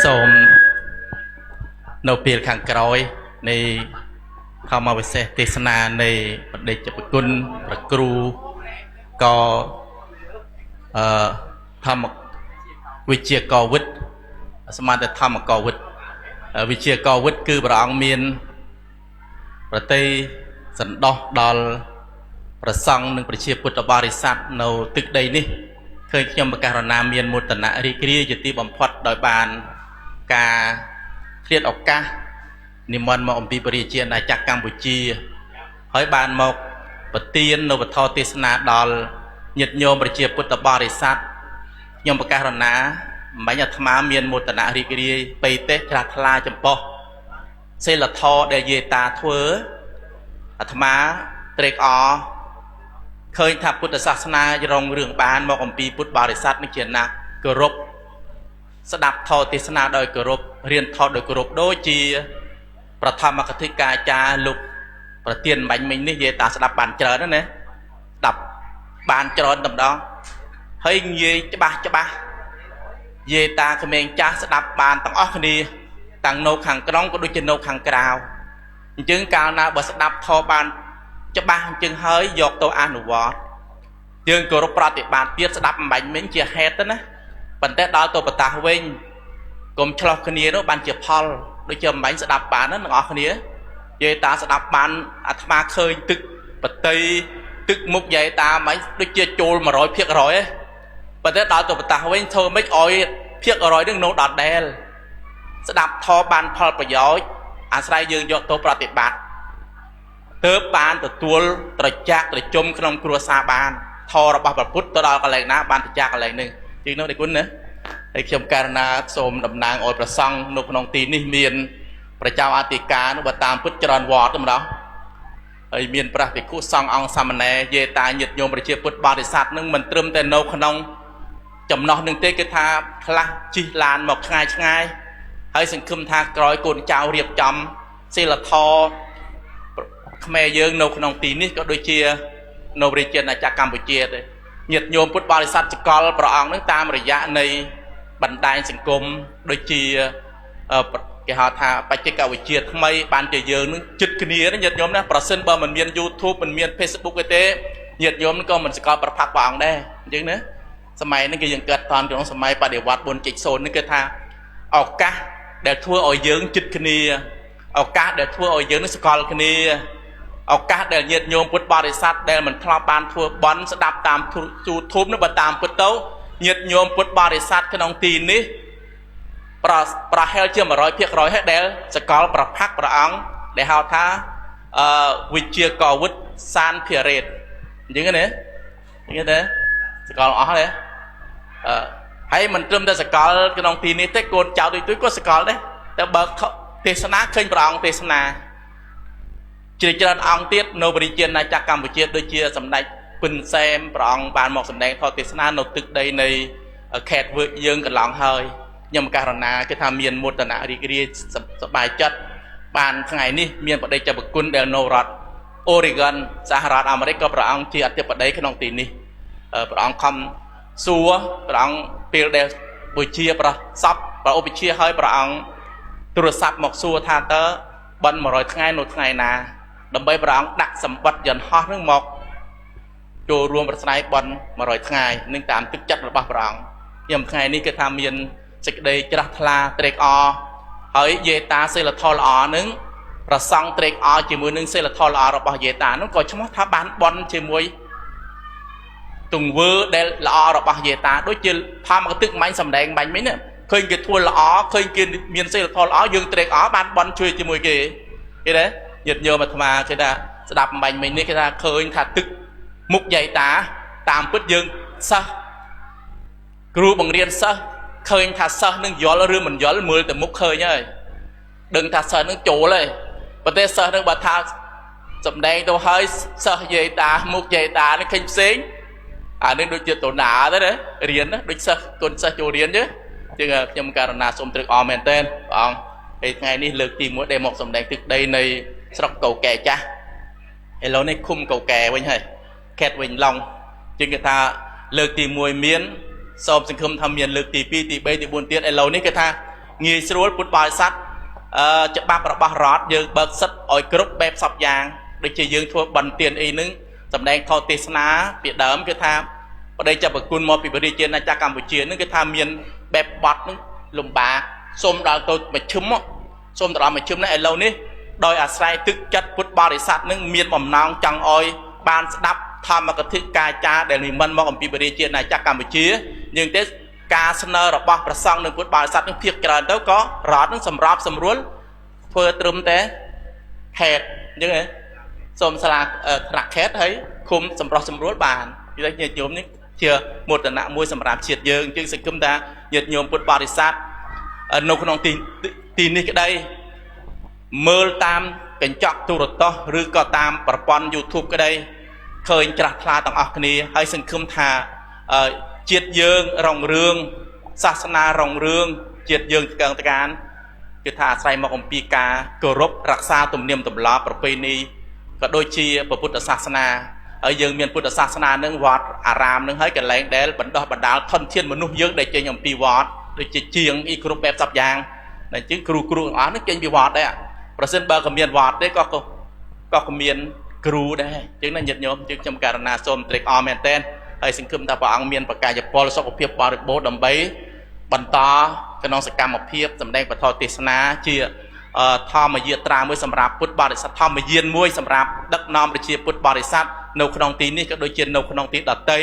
សូមនៅពេលខាងក្រោយនៃធម្មវិសេសទេសនានៃបដិជ្ជប្រគុណព្រះគ្រូក៏ធម្មវិជ្ជាកវិទ្យសមាទិធម្មកវិទ្យវិជ្ជាកវិទ្យគឺព្រះអង្គមានប្រតិសន្តោសដល់ប្រសង់និងប្រជាពុទ្ធបរិស័ទនៅទឹកដីនេះឃើញខ្ញុំប្រកាសរណាមានមោទនៈរីករាយជាទីបំផុតដោយបានការឃ្លាតឱកាសនិមន្តមកអំពីព្រះរាជាណាចក្រកម្ពុជាហើយបានមកប្រទាននៅវត្ថុទេសនាដល់ញាតិញោមប្រជាពុទ្ធបរិស័ទខ្ញុំប្រកាសរណាមិនអាត្មាមានមោទនៈរីករាយបេតិជ្រះថ្លាចំពោះសិលធម៌ដែលយាយតាធ្វើអាត្មាត្រេកអរឃើញថាពុទ្ធសាសនារងរឿងបានមកអំពីពុទ្ធបរិស័ទនេះជាណាស់គោរពស្ដាប់ធម៌ទេសនាដោយគោរពរៀនថតដោយគោរពដូចជាប្រធមកថាអាចារ្យលោកប្រទានបាញ់មិញនេះយាយតាស្ដាប់បានច្រើនណាស្ដាប់បានច្រើនតែម្ដងហើយនិយាយច្បាស់យាយតាក្មេងចាស់ស្ដាប់បានទាំងអស់គ្នាទាំងនៅខាងក្នុងក៏ដូចជានៅខាងក្រៅអញ្ចឹងកាលណាបើស្ដាប់ធម៌បានច្បាស់អញ្ចឹងហើយយកទៅអនុវត្តយើងគោរពប្រតិបត្តិទៀតស្ដាប់អំបញ្ញមិញជាហេតុទៅណាប៉ុន្តែដល់ទៅបតាសវិញកុំឆ្លោះគ្នានោះបានជាផលដូចជាអំបញ្ញស្ដាប់បានណាទាំងអស់គ្នាយាយតាស្ដាប់បានអាត្មាឃើញទឹកបតីទឹកមុខយាយតាមិនដូចជាចូល 100% ហ៎ប៉ុន្តែដល់ទៅបតាសវិញធ្វើម៉េចឲ្យភាគ100នឹងនៅដដែលស្ដាប់ធម៌បានផលប្រយោជន៍អាស្រ័យយើងយកទៅប្រតិបត្តិទើបបានទទួលត្រជាក់ត្រជុំក្នុងគ្រួសារបានធម៌របស់ព្រះពុទ្ធទៅដល់កន្លែងណាបានត្រជាក់កន្លែងនេះជាងនោះទេគុណណាហើយខ្ញុំករណាសូមតំណាងឲ្យប្រសង់នៅក្នុងទីនេះមានប្រជាអធិការនោះបើតាមពុទ្ធច្រើនវត្តទៅម្ដងហើយមានព្រះភិក្ខុសង្ឃអង្គសាមណេរយេតាញាតិញោមប្រជាពុទ្ធបរិស័ទនឹងមិនត្រឹមតែនៅក្នុងចំណោះនឹងទេគឺថាខ្លះជិះឡានមកឆ្ងាយហើយសង្ឃឹមថាក្រោយកូនចៅរៀបចំសីលធម៌ខ្មែរយើងនៅក្នុងទីនេះក៏ដូចជានៅរាជាណាចក្រកម្ពុជាទេញាតិញោមពុទ្ធបរិស័ទចកលព្រះអង្គនឹងតាមរយៈនៃបណ្ដាញសង្គមដូចជាគេហៅថាបច្ចេកវិទ្យាថ្មីបានជាយើងនឹងជិតគ្នាញាតិញោមណាប្រសិនបើមិនមាន YouTube មិនមាន Facebook ទេញាតិញោមក៏មិនសកលប្រផាក់ព្រះអង្គដែរអញ្ចឹងណាសម័យនេះគឺយើងកើតតាន់ក្នុងសម័យបដិវត្ត 4.0 នេះគឺថាឱកាសដែលធ្វើឲ្យយើងជិតគ្នាឱកាសដែលធ្វើឲ្យយើងនឹងសកលគ្នាឱកាសដែលញាតិញោមពុទ្ធបរិស័ទដែលមិនធ្លាប់បានធ្វើបន់ស្ដាប់តាម YouTube នោះបើតាមពុទ្ធទៅញាតិញោមពុទ្ធបរិស័ទក្នុងទីនេះប្រហែលជា 100% ហើយដែលសកលប្រផាក់ព្រះអង្គដែលហៅថាវិជ្ជាកវិទ្យសានភិរេតអញ្ចឹងណាអញ្ចឹងទេសកលអស់ទេហើយមិនត្រឹមតែសកលក្នុងទីនេះទេកូនចៅដូចក៏សកលដែរតែបើទេសនាឃើញព្រះអង្គទេសនាជ្រាលជ្រៅអង្គទៀតនៅបរិជាណាចក្រកម្ពុជាដូចជាសម្ដេចពិនសែមព្រះអង្គបានមកសម្ដែងធម៌ទេសនានៅទឹកដីនៃខេត្តវើយើងកន្លងហើយខ្ញុំករណាគឺថាមានមោទនៈរីករាយសប្បាយចិត្តបានថ្ងៃនេះមានបដិជ្ជប្រគុណដែលនៅរដ្ឋ Oregon សហរដ្ឋអាមេរិកក៏ព្រះអង្គជាអធិបតីក្នុងទីនេះព្រះអង្គខំសួរព្រះអង្គពេលដែលបុជាប្រសពប្រឧបជាឲ្យព្រះអង្គទូរស័ព្ទមកសួរថាតើបិណ្ឌ100ថ្ងៃនៅថ្ងៃណាដើម្បីព្រះអង្គដាក់សម្បត្តិយន្តហោះនឹងមកចូលរួមប្រស្រ័យបិណ្ឌ100ថ្ងៃនឹងតាមទឹកចិត្តរបស់ព្រះអង្គខ្ញុំថ្ងៃនេះគឺថាមានសេចក្តីជ្រះថ្លាត្រេកអរហើយយេតាសិលធម៌ល្អនឹងប្រសង់ត្រេកអរជាមួយនឹងសិលធម៌ល្អរបស់យេតានោះក៏ឈ្មោះថាបានបន់ជាមួយទង្វើដែលល្អរបស់យេតាដូចជាធម្មកទឹកមាញ់សម្ដែងបាញ់មិញណាឃើញគេធ្វើល្អឃើញគេមានសិលធម៌ល្អយើងត្រេកអរបានបន់ជួយជាមួយគេឃើញទេញាតិញោមអាត្មាគេថាស្ដាប់បាញ់មិញនេះគេថាឃើញថាទឹកមុខយេតាតាមពិតយើងសិស្សគ្រូបង្រៀនសិស្សឃើញថាសិស្សនឹងយល់ឬមិនយល់មើលតែមុខឃើញហើយដឹងថាសិស្សនឹងចូលហើយប៉ុន្តែសិស្សនឹងបើថាសម្ដែងទៅហើយសិស្សយាយតាមុខយាយតានេះឃើញផ្សេងអានេះដូចជាតូណាទេណារៀនណាដូចសិស្សគុណសិស្សចូលរៀនទេជាងខ្ញុំករណាសូមត្រឹកអរមែនតើព្រះអង្គហើយថ្ងៃនេះលើកទី1ដែលមកសម្ដែងទឹកដីនៃស្រុកកោកែចាស់ឥឡូវនេះឃុំកោកែវិញហើយខេត្តវិញឡុងជាងគេថាលើកទី1មានសូមសង្ឃឹមថាមានលើកទី2ទី3ទី4ទៀតឥឡូវនេះគេថា ងាយស្រួលពុទ្ធបរិស័ទច្បាប់របស់រដ្ឋយើងបើកសិទ្ធឲ្យគ្រប់បែបសពយ៉ាងដូចជាយើងធ្វើបន្ទានអីហ្នឹងសម្ដែងខុសទេសនាពីដើមគឺថាបដិចាប់ប្រគុណមកពីប្រជាជាតិណាចក្រកម្ពុជាហ្នឹងគឺថាមានបែបបត់ហ្នឹងលំបាកសូមដល់ទៅមជ្ឈិមសូមទៅដល់មជ្ឈិមនេះឥឡូវនេះដោយអាស្រ័យទឹកចិត្តពុទ្ធបរិស័ទនឹងមានបំណងចង់ឲ្យបានស្ដាប់ធម្មកថាកាចារដែលនិមន្តមកអំពីប្រជាជាតិណាចក្រកម្ពុជាយើងទេការស្នើរបស់ព្រះសង្ឃនិងពុទ្ធបរិស័ទនឹងភាគច្រើនទៅក៏រដ្ឋនឹងសម្របសម្រួលធ្វើត្រឹមតែខេត្តអញ្ចឹងហ៎សូមសាលាថ្នាក់ខេត្តហើយឃុំសម្រុះសម្រួលបានពីញាតិញោមនេះជាមោទនៈមួយសម្រាប់ជាតិយើងជាងសង្គមថាញាតិញោមពុទ្ធបរិស័ទនៅក្នុងទីនេះក្តីមើលតាមកញ្ចក់ទូរទស្សន៍ឬក៏តាមប្រព័ន្ធ YouTube ក្តីឃើញច្រាស់ថ្លាទាំងអស់គ្នាហើយសង្ឃឹមថាជាតិយើងរុងរឿងសាសនារុងរឿងជាតិយើងស្កើងត្កានគឺថាអាស្រ័យមកអំពីការគោរពរក្សាទំនៀមទម្លាប់ប្រពៃណីក៏ដូចជាពុទ្ធសាសនាហើយយើងមានពុទ្ធសាសនានឹងវត្តអារាមនឹងហើយកន្លែងដែលបណ្ដោះបណ្ដាលធនធានមនុស្សយើងដែលចេញអំពីវត្តដូចជាជាងអ៊ីគ្រប់បែបសពយ៉ាងតែជាងគ្រូទាំងអស់នឹងចេញពីវត្តដែរប្រសិនបើក៏មានវត្តទេក៏មានគ្រូដែរអញ្ចឹងណាញាតិញោមយើងខ្ញុំករណាសូមត្រេកអរមែនតើហើយសង្ឃឹមថាព្រះអង្គមានប្រកាយពលសុខភាពបរិបូរណ៍ដើម្បីបន្តក្នុងសកម្មភាពសម្ដែងពធទេសនាជាធម្មយាត្រាមួយសម្រាប់ពុទ្ធបរិស័ទធម្មយានមួយសម្រាប់ដឹកនាំប្រជាពុទ្ធបរិស័ទនៅក្នុងទីនេះក៏ដូចជានៅក្នុងទីដទៃ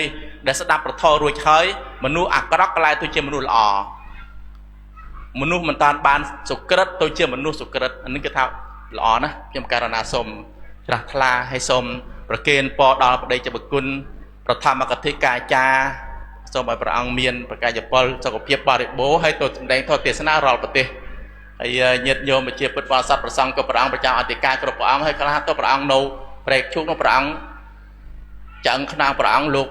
ដែលស្ដាប់ពធរួចហើយមនុស្សអាក្រក់កន្លែងទៅជាមនុស្សល្អមនុស្សមិនតានបានសុក្រិតទៅជាមនុស្សសុក្រិតអានេះគឺថាល្អណាស់ខ្ញុំករណាសូមច្រាស់ថ្លាហើយសូមប្រគេនពរដល់បដិជបគុណប្រធមកថាកាចារសូមឲ្យព្រះអង្គមានប្រកាយពលសុខភាពបរិបូរណ៍ហើយទៅសម្ដែងធម៌ទេសនារាល់ប្រទេសហើយញាតិញោមជាពុទ្ធបរិស័ទប្រសង្ឃក៏ព្រះអង្គប្រចាំអធិការគ្រប់ព្រះអង្គហើយខ្លះទៅព្រះអង្គនៅប្រែកជុកនៅព្រះអង្គចឹងខ្នងព្រះអង្គលោក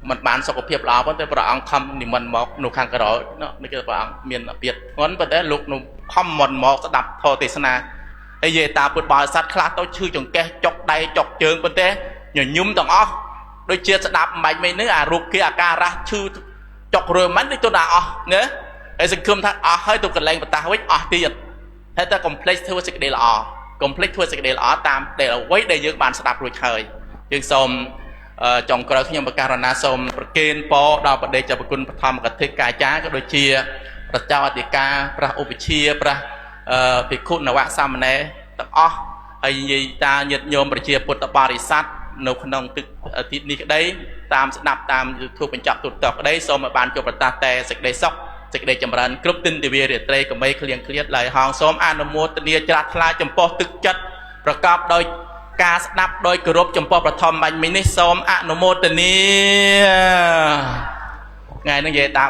មិនបានសុខភាពល្អប៉ុន្តែព្រះអង្គខំនិមន្តមកនៅខាងក្រោយនេះគឺព្រះអង្គមានអាពាធធ្ងន់ប៉ុន្តែលោកនៅខំមិនមកស្ដាប់ធម៌ទេសនាហើយយេតាពុទ្ធបរិស័ទខ្លះទៅឈឺចង្កេះចុកដៃចុកជើងប៉ុន្តែញញឹមទាំងអស់ដូចជាស្ដាប់មិនមែននេះអារូបគេអាការៈឈឺចុករើមិនដូចទៅដល់អស់ណាហើយសង្ឃឹមថាអស់ហើយទៅកន្លែងបតាវិញអស់ទៀតហើយតែ complex ធ្វើសេចក្តីល្អ complex ធ្វើសេចក្តីល្អតាមដែលអ្វីដែលយើងបានស្ដាប់រួចហើយយើងសូមចុងក្រោយខ្ញុំបករណាសូមប្រគេនពរដល់បដិជបគុណបឋមកថាកាចារក៏ដូចជាប្រជាអធិការព្រះឧបជាព្រះភិក្ខុនវសាមណេរទាំងអស់ហើយនិយាយតាញាតិញោមប្រជាពុទ្ធបរិស័ទនៅក្នុងទឹកទីនេះក្តីតាមស្ដាប់តាម YouTube បញ្ចប់ទូរទស្សន៍ក្តីសូមឲ្យបានជួបប្រទះតែសេចក្តីសុខសេចក្តីចម្រើនគ្រប់ទិនទិវារាត្រីកុំឲ្យឃ្លៀងឃ្លាតឡើយហងសូមអនុមោទនាច្រាស់ថ្លាចំពោះទឹកចិត្តប្រកបដោយការស្ដាប់ដោយគោរពចំពោះប្រធមបាញ់មិញនេះសូមអនុមោទនាថ្ងៃនេះនិយាយតា